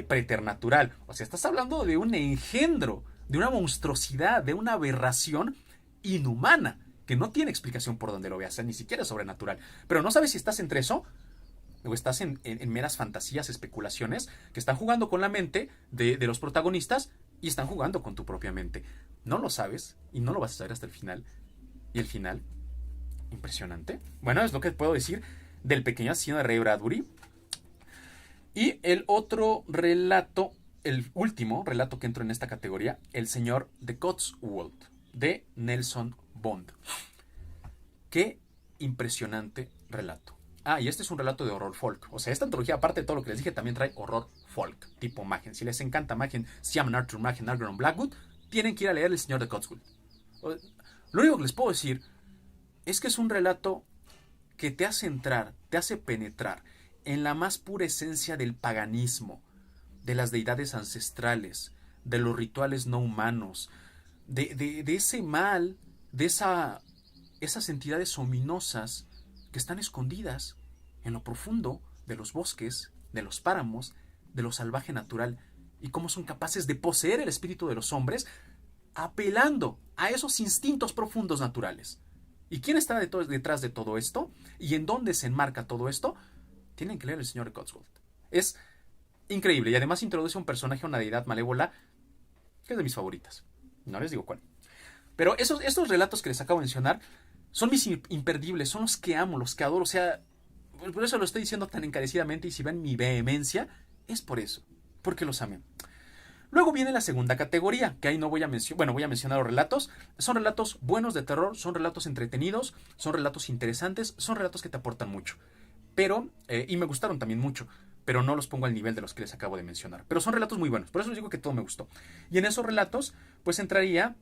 preternatural. O sea, estás hablando de un engendro, de una monstruosidad, de una aberración inhumana, que no tiene explicación por donde lo veas, o sea, ni siquiera es sobrenatural. Pero no sabes si estás entre eso o estás en meras fantasías, especulaciones, que están jugando con la mente de los protagonistas y están jugando con tu propia mente. No lo sabes y no lo vas a saber hasta el final. Y el final, impresionante. Bueno, es lo que puedo decir del pequeño asesino de Ray Bradbury. Y el otro relato, el último relato que entró en esta categoría, El señor de Cotswold, de Nelson Bond. Qué impresionante relato. Ah, y este es un relato de horror folk. O sea, esta antología, aparte de todo lo que les dije, también trae horror folk, tipo Machen. Si les encanta Machen, Siam Arthur Machen, Algernon Blackwood, tienen que ir a leer El señor de Cotswold. Lo único que les puedo decir es que es un relato que te hace entrar, te hace penetrar en la más pura esencia del paganismo, de las deidades ancestrales, de los rituales no humanos, de ese mal, de esas entidades ominosas que están escondidas en lo profundo de los bosques, de los páramos, de lo salvaje natural, y cómo son capaces de poseer el espíritu de los hombres, apelando a esos instintos profundos naturales. ¿Y quién está detrás de todo esto? ¿Y en dónde se enmarca todo esto? Tienen que leer El Señor de Cotswold. Es increíble, y además introduce un personaje, una deidad malévola, que es de mis favoritas. No les digo cuál. Pero estos relatos que les acabo de mencionar son mis imperdibles, son los que amo, los que adoro. O sea, por eso lo estoy diciendo tan encarecidamente, y si ven mi vehemencia, es por eso, porque los amé. Luego viene la segunda categoría, que ahí no voy a mencionar, bueno, voy a mencionar los relatos. Son relatos buenos de terror, son relatos entretenidos, son relatos interesantes, son relatos que te aportan mucho. Pero, y me gustaron también mucho, pero no los pongo al nivel de los que les acabo de mencionar. Pero son relatos muy buenos, por eso les digo que todo me gustó. Y en esos relatos, pues entraría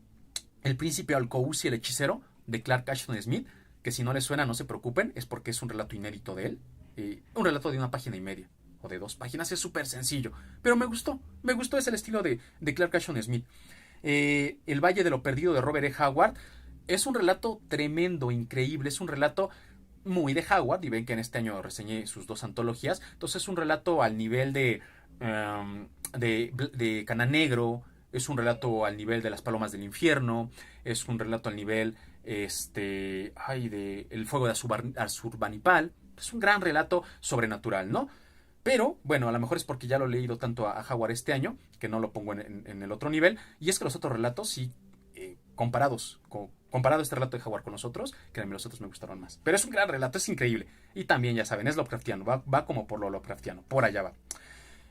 El Príncipe Alcohuz y el Hechicero, de Clark Ashton Smith, que si no les suena, no se preocupen, es porque es un relato inédito de él. Un relato de 1,5 páginas o de 2 páginas, es súper sencillo, pero me gustó, es el estilo de Clark Ashton Smith. El Valle de lo Perdido, de Robert E. Howard, es un relato tremendo, increíble, es un relato muy de Howard, y ven que en este año reseñé sus 2 antologías, entonces es un relato al nivel de Cana Negro, es un relato al nivel de Las Palomas del Infierno, es un relato al nivel de El Fuego de Azurbanipal. Es un gran relato sobrenatural, ¿no? Pero, bueno, a lo mejor es porque ya lo he leído tanto a Howard este año, que no lo pongo en el otro nivel. Y es que los otros relatos, sí, comparado este relato de Howard con los otros, que a mí los otros me gustaron más. Pero es un gran relato, es increíble. Y también, ya saben, es Lovecraftiano, va como por lo Lovecraftiano, por allá va.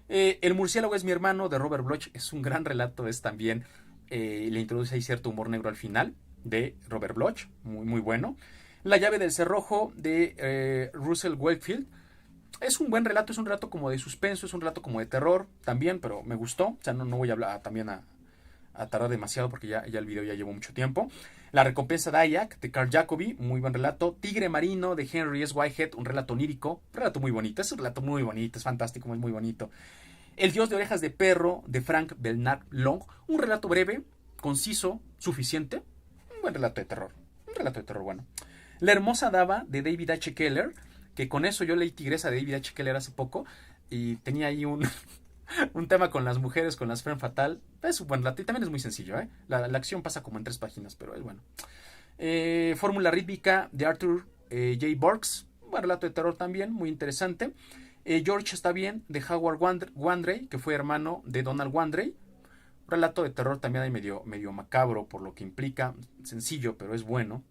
El murciélago es mi hermano, de Robert Bloch, es un gran relato, es también, le introduce ahí cierto humor negro al final, de Robert Bloch, muy, muy bueno. La llave del cerrojo, de Russell Wakefield, es un buen relato, es un relato como de suspenso, es un relato como de terror también, pero me gustó. O sea, no voy a hablar también a tardar demasiado porque ya el video ya llevó mucho tiempo. La recompensa de Ayak, de Carl Jacobi, muy buen relato. Tigre marino, de Henry S. Whitehead, un relato onírico, un relato muy bonito, es un relato muy bonito, es fantástico, es muy bonito. El dios de orejas de perro, de Frank Bernard Long, un relato breve, conciso, suficiente, un buen relato de terror, bueno. La hermosa dama, de David H. Keller, que con eso yo leí Tigresa, de David H. Keller, hace poco, y tenía ahí un tema con las mujeres, con las femme fatal. Es un buen relato y también es muy sencillo, ¿eh? La acción pasa como en 3 páginas, pero es bueno. Fórmula rítmica, de Arthur J. Burks, un buen relato de terror también, muy interesante. George está bien, de Howard Wandrey, que fue hermano de Donald Wandrey. Un relato de terror también hay medio macabro, por lo que implica, sencillo, pero es bueno.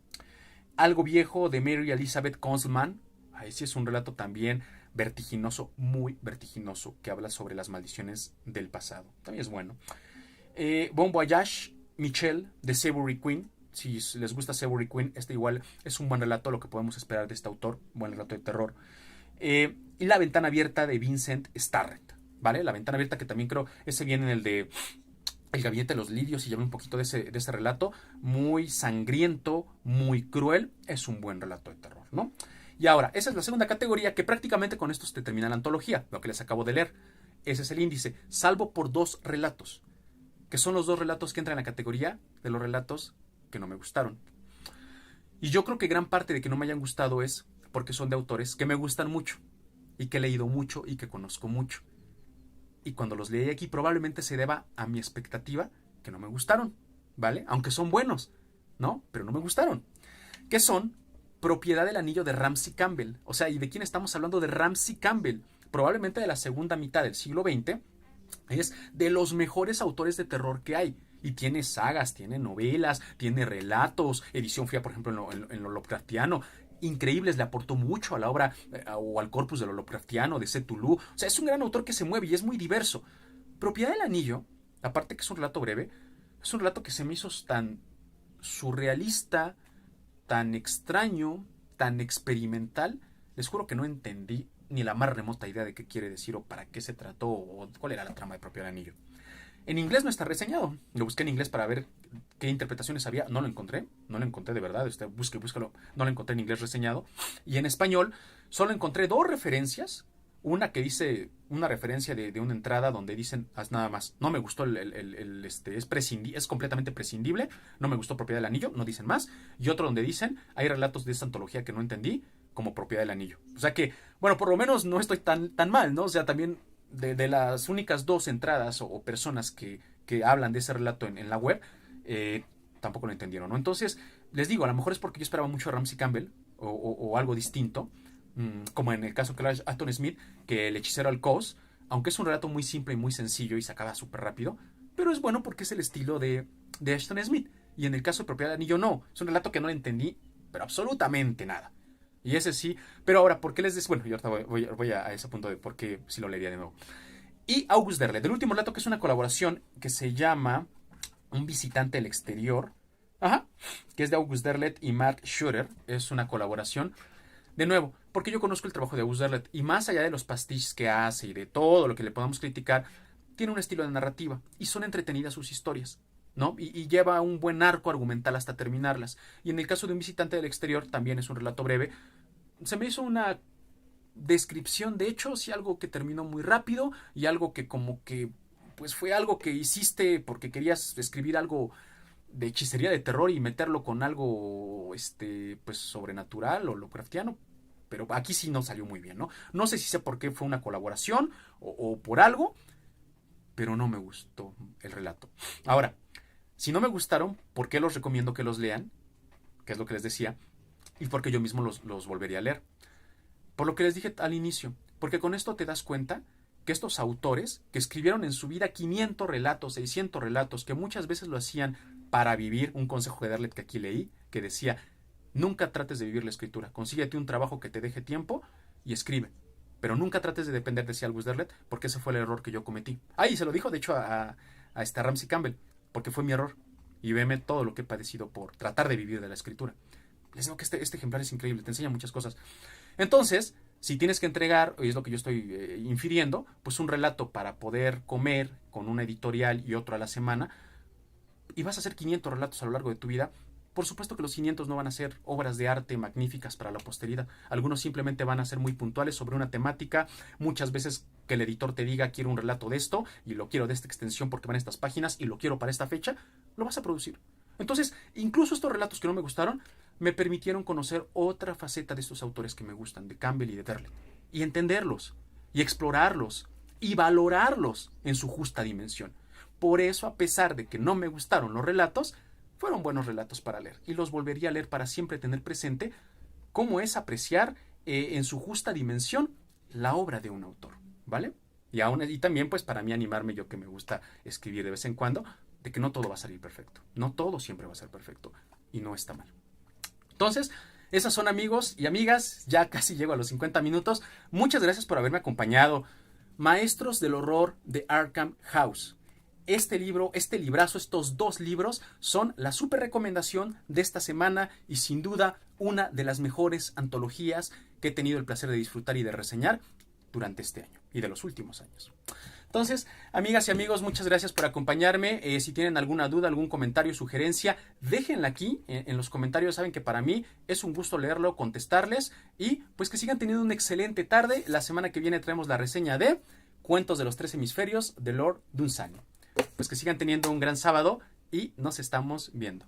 Algo viejo, de Mary Elizabeth Conselman. Ahí sí es un relato también vertiginoso, muy vertiginoso, que habla sobre las maldiciones del pasado. También es bueno. Bon Voyage, Michelle, de Savory Queen. Si les gusta Savory Queen, este igual es un buen relato, lo que podemos esperar de este autor. Buen relato de terror. Y La ventana abierta, de Vincent Starrett, ¿vale? La ventana abierta, que también creo, ese viene en el de El gabinete de los lirios, y ya un poquito de ese relato. Muy sangriento, muy cruel. Es un buen relato de terror, ¿no? Y ahora, esa es la segunda categoría, que prácticamente con esto se termina la antología, lo que les acabo de leer. Ese es el índice, salvo por 2 relatos, que son los 2 relatos que entran en la categoría de los relatos que no me gustaron. Y yo creo que gran parte de que no me hayan gustado es porque son de autores que me gustan mucho, y que he leído mucho, y que conozco mucho. Y cuando los leí aquí, probablemente se deba a mi expectativa, que no me gustaron, ¿vale? Aunque son buenos, ¿no? Pero no me gustaron. Que son Propiedad del Anillo, de Ramsey Campbell. O sea, ¿y de quién estamos hablando? De Ramsey Campbell. Probablemente de la segunda mitad del siglo XX. Es de los mejores autores de terror que hay. Y tiene sagas, tiene novelas, tiene relatos. Edición fría, por ejemplo, en lo Lovecraftiano. Increíbles, le aportó mucho a la obra o al corpus de lo Lovecraftiano, de Cthulhu. O sea, es un gran autor que se mueve y es muy diverso. Propiedad del Anillo, aparte que es un relato breve, es un relato que se me hizo tan surrealista, tan extraño, tan experimental. Les juro que no entendí ni la más remota idea de qué quiere decir, o para qué se trató, o cuál era la trama de Propiedad del Anillo. En inglés no está reseñado. Lo busqué en inglés para ver qué interpretaciones había. No lo encontré. No lo encontré de verdad. Búscalo. No lo encontré en inglés reseñado. Y en español solo encontré dos referencias. Una que dice una referencia de una entrada donde dicen nada más. No me gustó es completamente prescindible. No me gustó Propiedad del Anillo. No dicen más. Y otro donde dicen hay relatos de esta antología que no entendí como Propiedad del Anillo. O sea que, bueno, por lo menos no estoy tan mal, ¿no? O sea, también de las únicas dos entradas o personas que hablan de ese relato en la web, tampoco lo entendieron, ¿no? Entonces, les digo, a lo mejor es porque yo esperaba mucho a Ramsey Campbell o algo distinto, como en el caso que era Aston Smith, que El hechicero Alcoz, aunque es un relato muy simple y muy sencillo y se acaba súper rápido, pero es bueno porque es el estilo de Aston Smith. Y en el caso de Propiedad del Anillo, no. Es un relato que no le entendí, pero absolutamente nada. Y ese sí, pero ahora, ¿por qué les decía? Bueno, yo ahorita voy a ese punto de por qué si lo leería de nuevo. Y August Derleth, del último relato, que es una colaboración que se llama Un visitante del exterior, que es de August Derleth y Mark Schutter. Es una colaboración, de nuevo, porque yo conozco el trabajo de August Derleth, y más allá de los pastiches que hace y de todo lo que le podamos criticar, tiene un estilo de narrativa, y son entretenidas sus historias, ¿no? Y lleva un buen arco argumental hasta terminarlas. Y en el caso de Un visitante del exterior, también es un relato breve. Se me hizo una descripción de hechos y algo que terminó muy rápido y algo que como que pues fue algo que hiciste porque querías escribir algo de hechicería de terror y meterlo con algo pues sobrenatural o Lovecraftiano, pero aquí sí no salió muy bien, ¿no? No sé si sé por qué fue una colaboración o por algo, pero no me gustó el relato. Ahora, si no me gustaron, ¿por qué los recomiendo que los lean? Que es lo que les decía, y porque yo mismo los volvería a leer. Por lo que les dije al inicio, porque con esto te das cuenta que estos autores, que escribieron en su vida 500 relatos, 600 relatos, que muchas veces lo hacían para vivir, un consejo de Derleth que aquí leí, que decía, nunca trates de vivir la escritura, consíguete un trabajo que te deje tiempo y escribe, pero nunca trates de depender de August Derleth, porque ese fue el error que yo cometí. Y se lo dijo de hecho a Ramsey Campbell, porque fue mi error, y veme todo lo que he padecido por tratar de vivir de la escritura. Les digo que este ejemplar es increíble, te enseña muchas cosas. Entonces, si tienes que entregar, y es lo que yo estoy infiriendo, pues un relato para poder comer con una editorial y otro a la semana, y vas a hacer 500 relatos a lo largo de tu vida, por supuesto que los 500 no van a ser obras de arte magníficas para la posteridad. Algunos simplemente van a ser muy puntuales sobre una temática. Muchas veces que el editor te diga, quiero un relato de esto, y lo quiero de esta extensión porque van estas páginas, y lo quiero para esta fecha, lo vas a producir. Entonces, incluso estos relatos que no me gustaron, me permitieron conocer otra faceta de estos autores que me gustan, de Campbell y de Derleth, y entenderlos, y explorarlos, y valorarlos en su justa dimensión. Por eso, a pesar de que no me gustaron los relatos, fueron buenos relatos para leer, y los volvería a leer para siempre tener presente cómo es apreciar en su justa dimensión la obra de un autor, ¿vale? Y también, pues, para mí animarme, yo que me gusta escribir de vez en cuando, de que no todo va a salir perfecto. No todo siempre va a ser perfecto, y no está mal. Entonces, esas son, amigos y amigas, ya casi llego a los 50 minutos. Muchas gracias por haberme acompañado. Maestros del horror de Arkham House. Este libro, este librazo, estos dos libros son la super recomendación de esta semana y sin duda una de las mejores antologías que he tenido el placer de disfrutar y de reseñar durante este año y de los últimos años. Entonces, amigas y amigos, muchas gracias por acompañarme. Si tienen alguna duda, algún comentario, sugerencia, déjenla aquí en los comentarios. Saben que para mí es un gusto leerlo, contestarles, y pues que sigan teniendo una excelente tarde. La semana que viene traemos la reseña de Cuentos de los Tres Hemisferios de Lord Dunsany. Pues que sigan teniendo un gran sábado y nos estamos viendo.